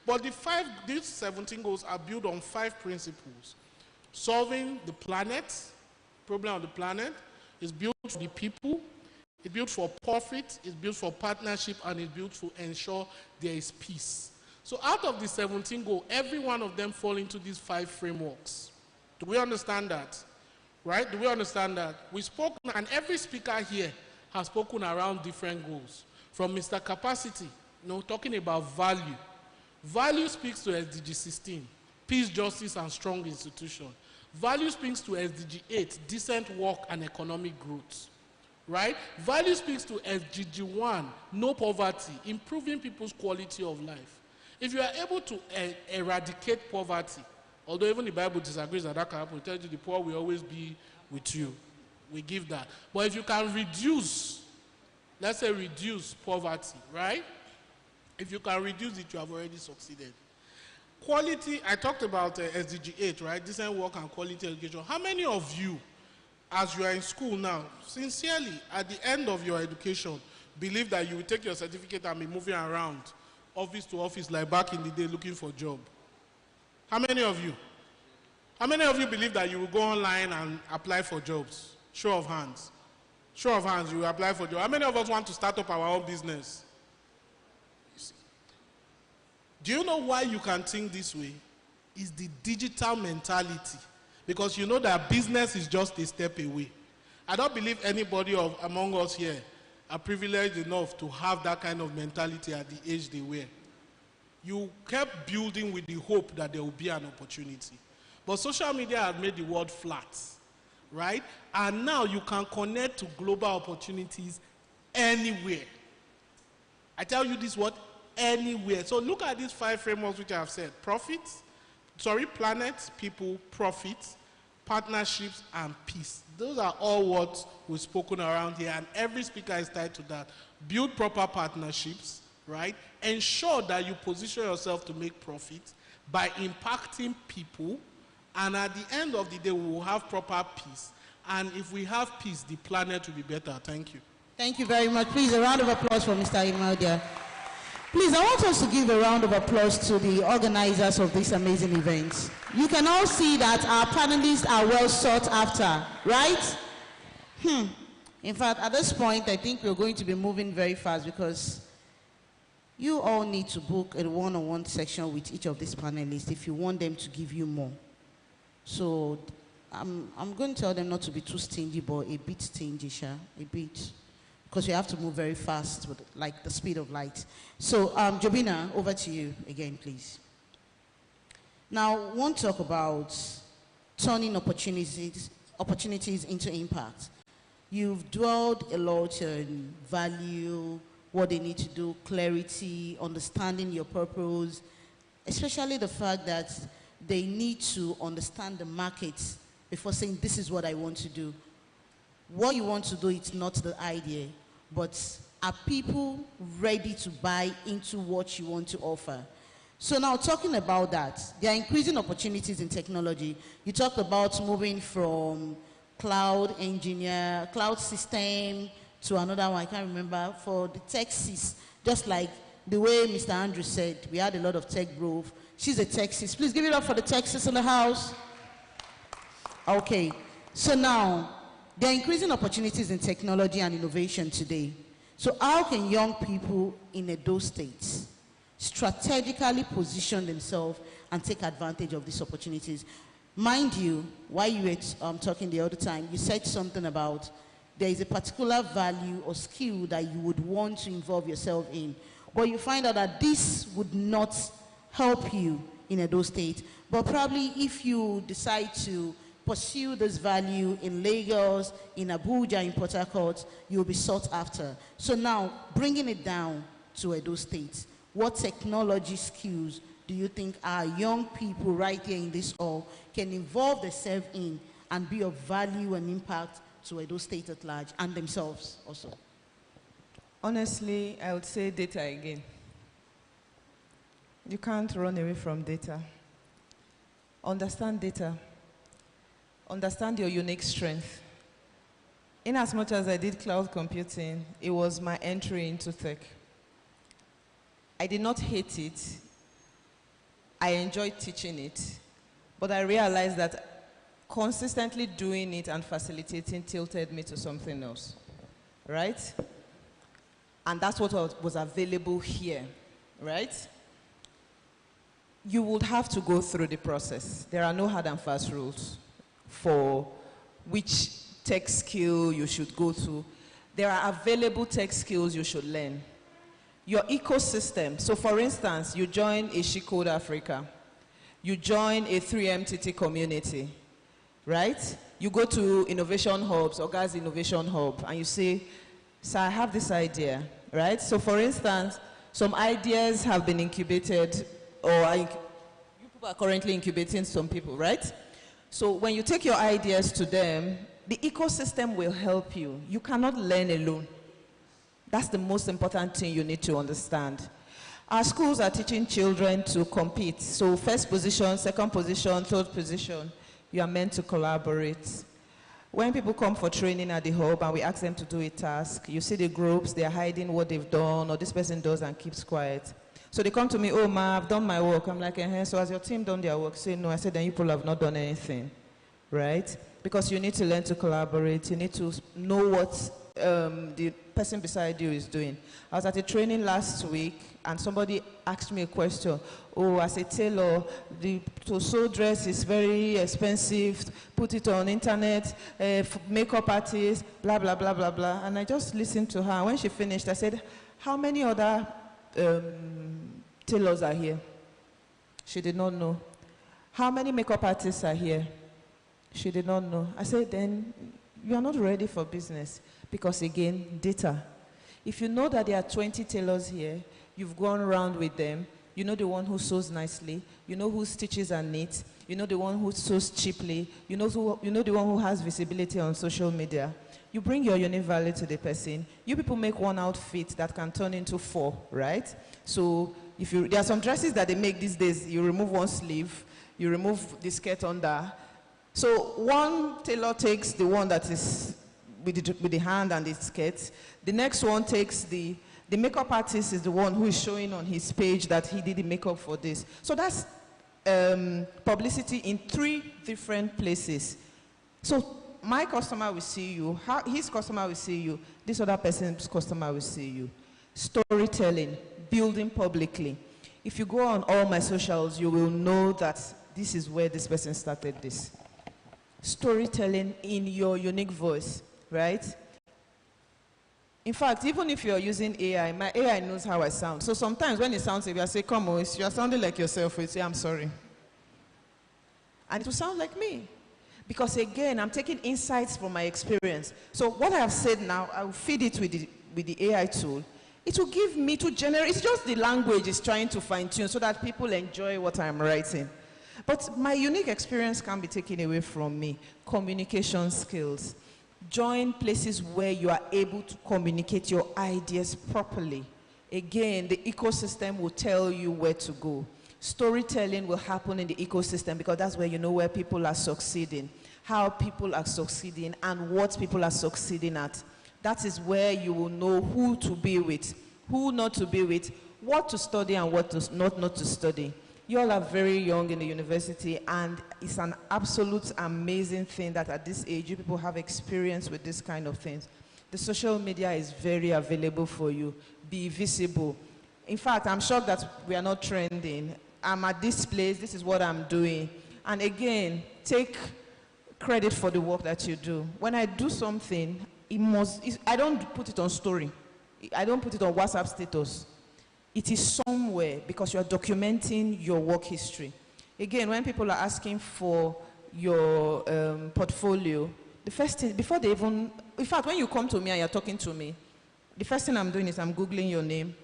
But these 17 goals are built on 5 principles. Solving the problem of the planet, is built for the people, it's built for profit, it's built for partnership, and it's built to ensure there is peace. So out of the 17 goals, every one of them fall into these 5 frameworks. Do we understand that? Right? Do we understand that? We spoke, and every speaker here has spoken around different goals. From Mr. Capacity, talking about value. Value speaks to SDG 16, peace, justice, and strong institution. Value speaks to SDG 8, decent work and economic growth. Right? Value speaks to SDG 1, no poverty, improving people's quality of life. If you are able to eradicate poverty, although even the Bible disagrees that can happen, it tells you the poor will always be with you. We give that. But if you can reduce, let's say reduce poverty, right? If you can reduce it, you have already succeeded. Quality, I talked about SDG 8, right? Decent work and quality education. How many of you, as you are in school now, sincerely, at the end of your education, believe that you will take your certificate and be moving around office to office like back in the day looking for a job? How many of you? How many of you believe that you will go online and apply for jobs? Show of hands. Show of hands, you will apply for jobs. How many of us want to start up our own business? You see. Do you know why you can think this way? It's the digital mentality. Because you know that business is just a step away. I don't believe anybody among us here are privileged enough to have that kind of mentality at the age they were. You kept building with the hope that there will be an opportunity. But social media has made the world flat, right? And now you can connect to global opportunities anywhere. I tell you this word, anywhere. So look at these 5 frameworks which I have said. Planet, people, profit, partnerships, and peace. Those are all what we've spoken around here, and every speaker is tied to that. Build proper partnerships, right? Ensure that you position yourself to make profit by impacting people, and at the end of the day, we will have proper peace. And if we have peace, the planet will be better. Thank you. Thank you very much. Please, a round of applause for Mr. Imadia. Please, I want us to give a round of applause to the organizers of this amazing event. You can all see that our panelists are well sought after, right? In fact, at this point, I think we're going to be moving very fast because you all need to book a one-on-one section with each of these panelists if you want them to give you more. So I'm going to tell them not to be too stingy, but a bit stingy, a bit. Because you have to move very fast with like the speed of light. So Jobina, over to you again, please. Now, I want to talk about turning opportunities into impact. You've dwelled a lot on value, what they need to do, clarity, understanding your purpose, especially the fact that they need to understand the market before saying, this is what I want to do. What you want to do, it's not the idea, but are people ready to buy into what you want to offer? So now talking about that, there are increasing opportunities in technology. You talked about moving from cloud engineer, cloud system to another one, I can't remember, for the Texas, just like the way Mr. Andrew said, we had a lot of tech growth. She's a Texas. Please give it up for the Texas in the house. Okay, so now, there are increasing opportunities in technology and innovation today. So how can young people in those states strategically position themselves and take advantage of these opportunities? Mind you, while you were talking the other time, you said something about there is a particular value or skill that you would want to involve yourself in, but you find out that this would not help you in those states. But probably if you decide to pursue this value in Lagos, in Abuja, in Port Harcourt, you'll be sought after. So now, bringing it down to Edo State, what technology skills do you think our young people right here in this hall can involve themselves in and be of value and impact to Edo State at large and themselves also? Honestly, I would say data again. You can't run away from data. Understand data. Understand your unique strength. In as much as I did cloud computing, it was my entry into tech. I did not hate it. I enjoyed teaching it, but I realized that consistently doing it and facilitating tilted me to something else, right? And that's what was available here, right? You would have to go through the process. There are no hard and fast rules for which tech skill you should go to. There are available tech skills you should learn. Your ecosystem. So for instance, you join a She Code Africa. You join a 3MTT community, right? You go to innovation hubs, Oga's Innovation Hub, and you say, so I have this idea, right? So for instance, some ideas have been incubated, or you people are currently incubating some people, right? So when you take your ideas to them, the ecosystem will help you. You cannot learn alone. That's the most important thing you need to understand. Our schools are teaching children to compete. So first position, second position, third position, you are meant to collaborate. When people come for training at the hub and we ask them to do a task, you see the groups, they're hiding what they've done, or this person does and keeps quiet. So they come to me, oh, ma, I've done my work. I'm like, so has your team done their work? Say, no. I said, then you people have not done anything, right? Because you need to learn to collaborate. You need to know what the person beside you is doing. I was at a training last week, and somebody asked me a question. Oh, as a tailor, to sew dress is very expensive. Put it on internet, makeup artist, blah, blah, blah, blah, blah. And I just listened to her. When she finished, I said, how many other tailors are here? She did not know. How many makeup artists are here? She did not know. I said, then you are not ready for business. Because again, data. If you know that there are 20 tailors here, you've gone around with them, you know the one who sews nicely, you know whose stitches are neat, you know the one who sews cheaply, you know the one who has visibility on social media. You bring your unique value to the person. You people make one outfit that can turn into 4, right? So there are some dresses that they make these days. You remove one sleeve, you remove the skirt under. So one tailor takes the one that is with the hand and the skirt. The next one takes the makeup artist is the one who is showing on his page that he did the makeup for this. So that's publicity in 3 different places. So my customer will see you, his customer will see you, this other person's customer will see you. Storytelling, building publicly. If you go on all my socials, you will know that this is where this person started this. Storytelling in your unique voice, right? In fact, even if you're using AI, my AI knows how I sound. So sometimes when it sounds, if I say, come on, you're sounding like yourself, you say, I'm sorry. And it will sound like me. Because again, I'm taking insights from my experience. So what I have said now, I will feed it with the AI tool. It will give me to generate, it's just the language is trying to fine tune so that people enjoy what I'm writing. But my unique experience can be taken away from me. Communication skills. Join places where you are able to communicate your ideas properly. Again, the ecosystem will tell you where to go. Storytelling will happen in the ecosystem because that's where you know where people are succeeding, how people are succeeding, and what people are succeeding at. That is where you will know who to be with, who not to be with, what to study and what to not to study. You all are very young in the university, and it's an absolute amazing thing that at this age, you people have experience with this kind of things. The social media is very available for you. Be visible. In fact, I'm shocked that we are not trending. I'm at this place, this is what I'm doing. And again, take credit for the work that you do. When I do something, I don't put it on story. I don't put it on WhatsApp status. It is somewhere because you are documenting your work history. Again, when people are asking for your portfolio, the first thing, before they even, in fact, when you come to me and you're talking to me, the first thing I'm doing is I'm Googling your name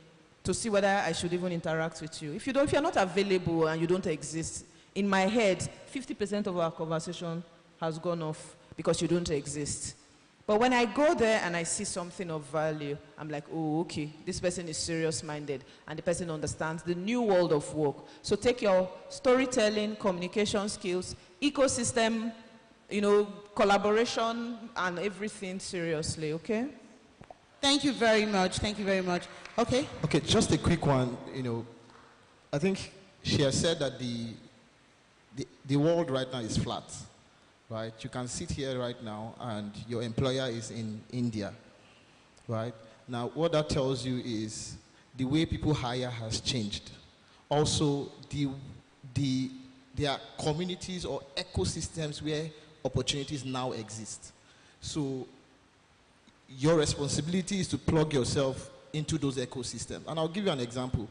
to see whether I should even interact with you. If you're not available and you don't exist, in my head, 50% of our conversation has gone off because you don't exist. But when I go there and I see something of value, I'm like, oh, okay, this person is serious-minded, and the person understands the new world of work. So take your storytelling, communication skills, ecosystem, collaboration, and everything seriously, okay? Thank you very much. Thank you very much. Okay? Okay, just a quick one. I think she has said that the world right now is flat, right? You can sit here right now and your employer is in India, right? Now, what that tells you is the way people hire has changed. Also, there are communities or ecosystems where opportunities now exist. So your responsibility is to plug yourself into those ecosystems. And I'll give you an example.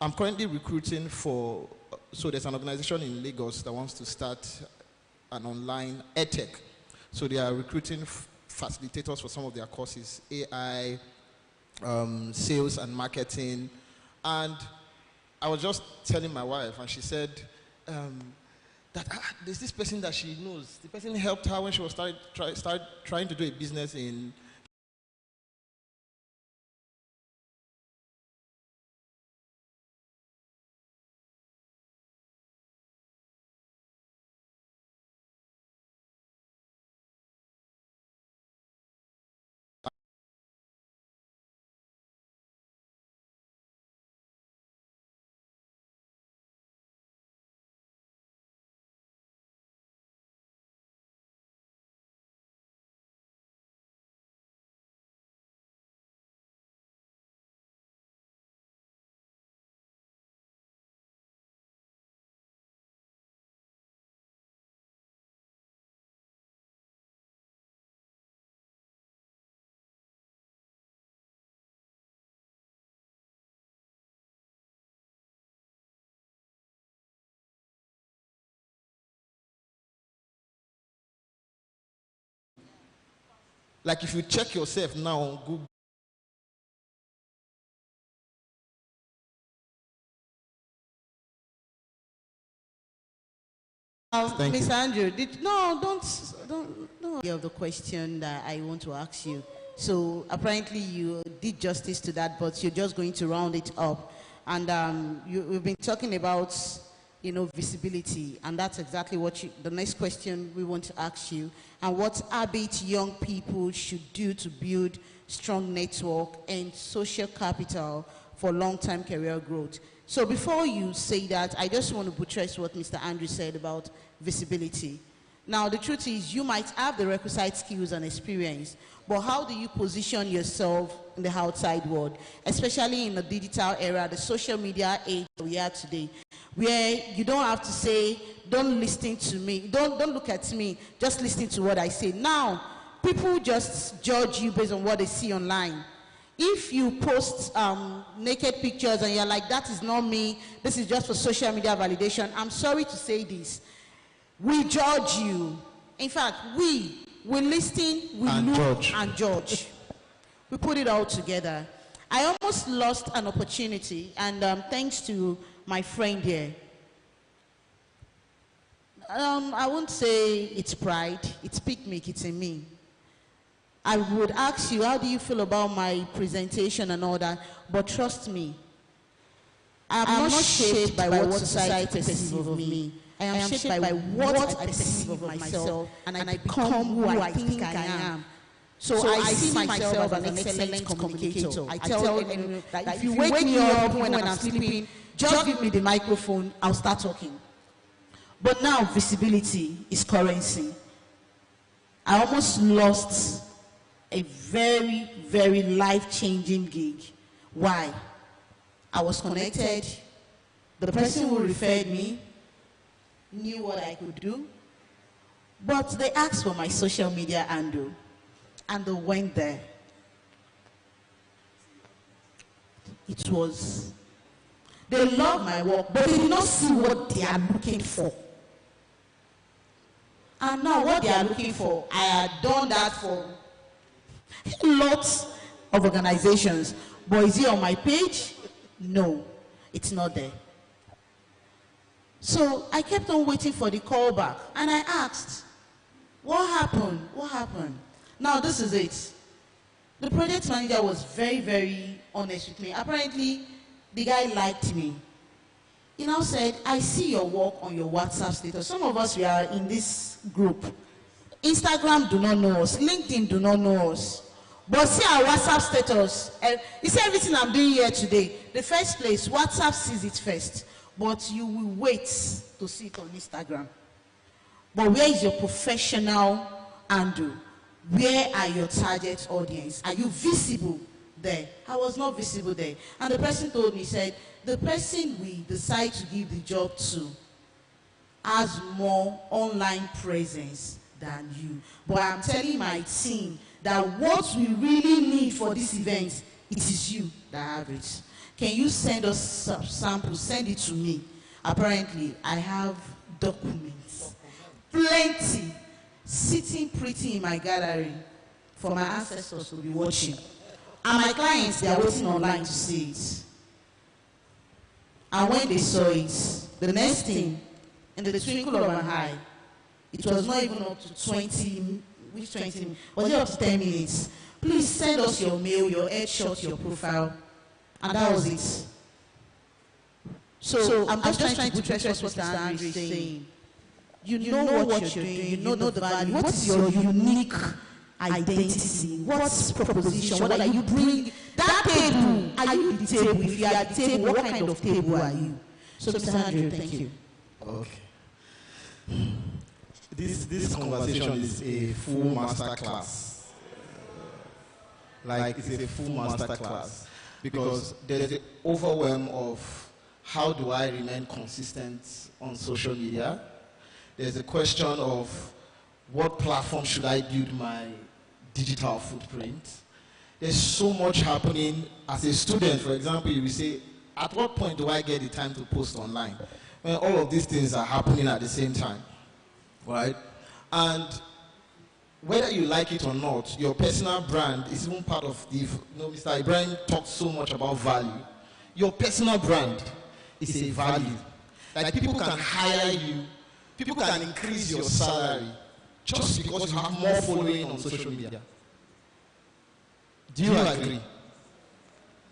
I'm currently recruiting for, so there's an organization in Lagos that wants to start an online edtech. So they are recruiting facilitators for some of their courses, AI, sales and marketing. And I was just telling my wife, and she said that there's this person that she knows. The person helped her when she was started trying to do a business in like if you check yourself now on Google. Thank Ms. you. Andrew, don't of the question that I want to ask you. So apparently you did justice to that, but you're just going to round it up. And we've been talking about, visibility, and that's exactly what the next question we want to ask you, and what habits young people should do to build strong network and social capital for long-term career growth. So before you say that, I just want to buttress what Mr. Andrew said about visibility. Now, the truth is you might have the requisite skills and experience, but how do you position yourself in the outside world, especially in the digital era, the social media age we are today, where you don't have to say, don't listen to me, don't look at me, just listen to what I say. Now, people just judge you based on what they see online. If you post naked pictures and you're like, that is not me, this is just for social media validation, I'm sorry to say this, we judge you. In fact, we listen, we look and judge. We put it all together. I almost lost an opportunity, and thanks to my friend here. I won't say it's pride, it's picnic, it's in me. I would ask you, how do you feel about my presentation and all that? But trust me, I'm not shaped by what society perceives of me. I am shaped by what I perceive of myself, and I become who I think I am. So I see myself as an excellent communicator. I tell you that if you wake me up when I'm sleeping, just give me the microphone, I'll start talking. But now visibility is currency. I almost lost a very, very life-changing gig. Why? I was connected. The person who referred me knew what I could do, but they asked for my social media handle, and they went there. It was, they love my work, but they did not see what they are looking for. And now what they are looking for, I had done that for lots of organizations, but is it on my page? No, it's not there. So I kept on waiting for the call back, and I asked, what happened? What happened? Now this is it. The project manager was very, very honest with me. Apparently, the guy liked me. He now said, I see your work on your WhatsApp status. Some of us, we are in this group. Instagram do not know us. LinkedIn do not know us. But see our WhatsApp status. You see everything I'm doing here today. The first place, WhatsApp sees it first. but you will wait to see it on Instagram. But where is your professional handle? Where are your target audience? Are you visible there? I was not visible there. And the person told me, said, the person we decide to give the job to has more online presence than you. But I'm telling my team that what we really need for this event, it is you that have it. Can you send us some samples? Send it to me. Apparently, I have documents, plenty, sitting pretty in my gallery for my ancestors to be watching. And my clients, they are waiting online to see it. And when they saw it, the next thing, in the twinkle of an eye, it was not even up to 20, which 20, was it up to 10 minutes? Please send us your mail, your headshot, your profile. And that was it. So I'm just trying to buttress what Mr. Andre is saying. You know what you're doing, you know the value. What is your unique identity? What's proposition? What are you bringing? That table, are you the table? If you are the table, what kind of table are you? So Mr. Andre, thank you. Okay. This conversation is a full master class. Like, it's a full master class. Because there's an overwhelm of how do I remain consistent on social media. There's a question of what platform should I build my digital footprint. There's so much happening. As a student, for example, you will say, at what point do I get the time to post online? When all of these things are happening at the same time, right? And whether you like it or not, your personal brand is even part of the, Mr. Ibrahim talked so much about value. Your personal brand is a value. Like, people can hire you, people can increase your salary just because you have more following on social media. Do you agree?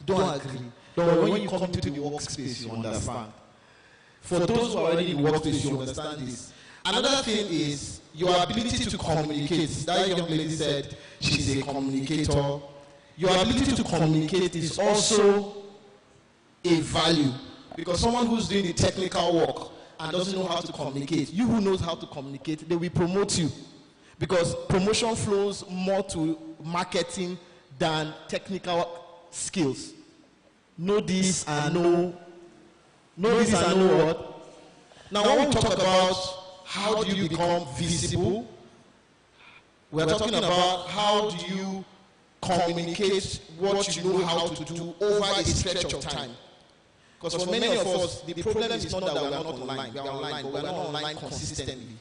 Don't agree. But when you come to the workspace, you understand. For those who are already in the workspace, you understand this. Another thing is your ability to communicate. That young lady said she's a communicator. Your ability to communicate is also a value, because someone who's doing the technical work and doesn't know how to communicate, you who knows how to communicate, they will promote you, because promotion flows more to marketing than technical skills. Know this and know this and know what. Now, when we talk about how do you become visible, we're talking about how do you communicate what you know how to do over a stretch of time. Because for many of us, the problem is not that we are not online. We are online, but we are not online consistently.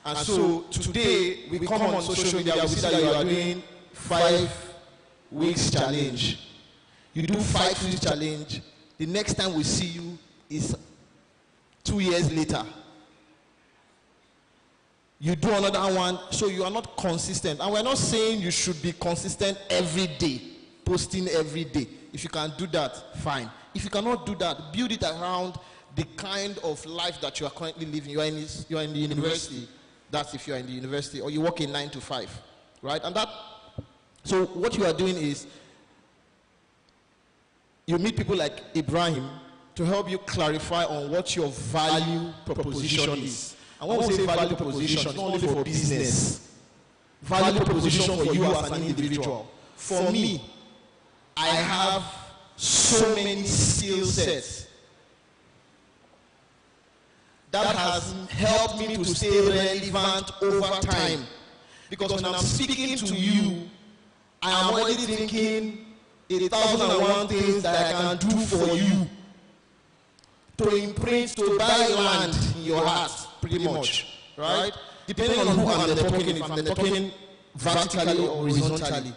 And so today, we come on social media, we see that you are doing 5 weeks challenge. You do 5 weeks challenge. The next time we see you is 2 years later. You do another one, so you are not consistent. And we're not saying you should be consistent every day, posting every day. If you can do that, fine. If you cannot do that, build it around the kind of life that you are currently living. You are in the university. That's if you are in the university, or you work in 9 to 5, right? And that, so what you are doing is, you meet people like Ibrahim to help you clarify on what your value proposition is. And when we say value proposition, it's not only for business. Value proposition for you as an individual. For me, I have so many skill sets that has helped me to stay relevant over time. Because when I'm speaking to you, I am already thinking 1,001 things that I can do for you to imprint, to buy land in your heart, pretty much, right? Depending on who I'm talking, if I'm talking vertically or horizontally,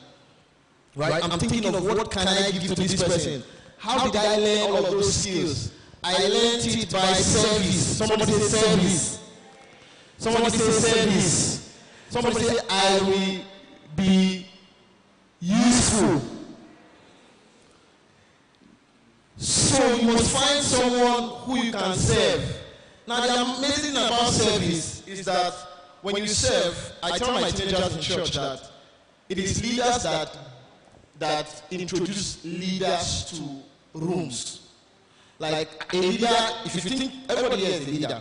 right? I'm thinking of what can I give to this person? How did I learn all of those skills? I learned it by service. Somebody say service. Somebody say service. Somebody say I will be useful. So you must find someone who you can serve. Now, the amazing about service is that when you serve, I tell my teenagers in church that it is leaders that introduce leaders to rooms. Like a leader, if you think everybody here is a leader,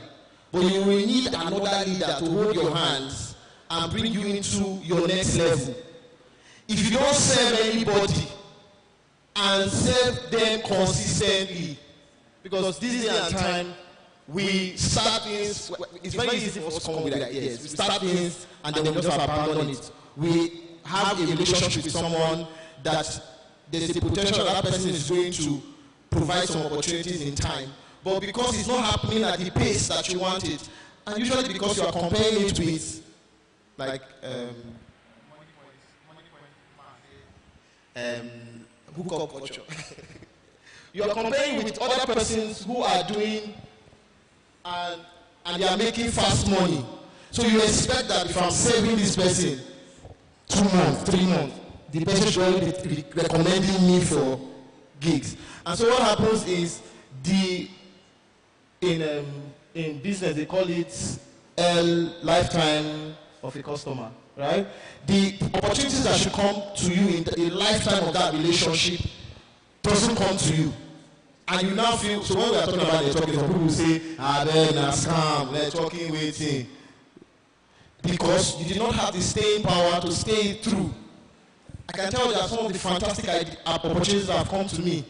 but you will need another leader to hold your hands and bring you into your next level. If you don't serve anybody and serve them consistently, because this day and time, we start things, it's very easy for us to come up with ideas. We start things and then we just abandon it. We have a relationship with someone that there's a potential that person is going to provide some opportunities in time. But because it's not happening at the pace that you want it, and usually because you are comparing it with, like, hookup culture. You are comparing with other persons who are doing and they are making fast money. So you expect that if I'm saving this person 2 months, 3 months, the person should already be recommending me for gigs. And so what happens is in business they call it lifetime of a customer, right? The opportunities that should come to you in the lifetime of that relationship doesn't come to you. And you now feel, so when we are talking about networking, some people say, then a scam, networking, waiting. Because you did not have the staying power to stay through. I can tell you that some of the fantastic opportunities that have come to me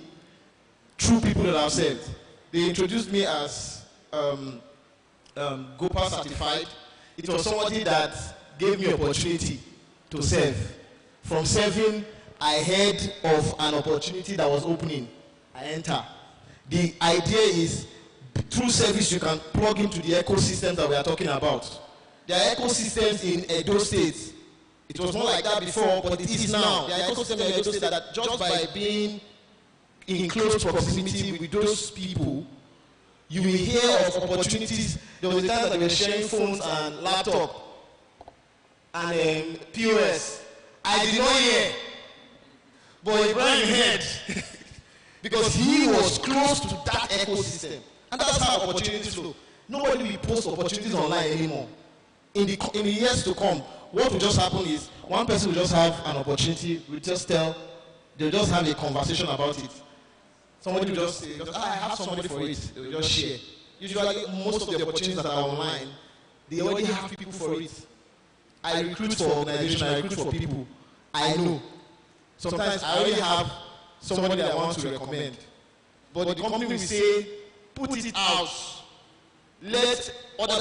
through people that I've served. They introduced me as GOPA certified. It was somebody that gave me opportunity to serve. From serving, I heard of an opportunity that was opening. I enter. The idea is, through service, you can plug into the ecosystem that we are talking about. There are ecosystems in Edo State. It was not like that before, but it is now. There are ecosystems in Edo State that just by being in close proximity with those people, you will hear of opportunities. There was a time that we were sharing phones and laptop and POS. I did not hear, but Ibrahim heard. Because he was close to that ecosystem. And that's how opportunities flow. Nobody will post opportunities online anymore. In the years to come, what will just happen is, one person will just have an opportunity, they'll just have a conversation about it. Somebody will just say, I have somebody for it. They will just share. Usually, most of the opportunities that are online, they already have people for it. I recruit for organizations, I recruit for people. I know. Sometimes I already have somebody that I want to recommend. But the company will say, put it out. Let other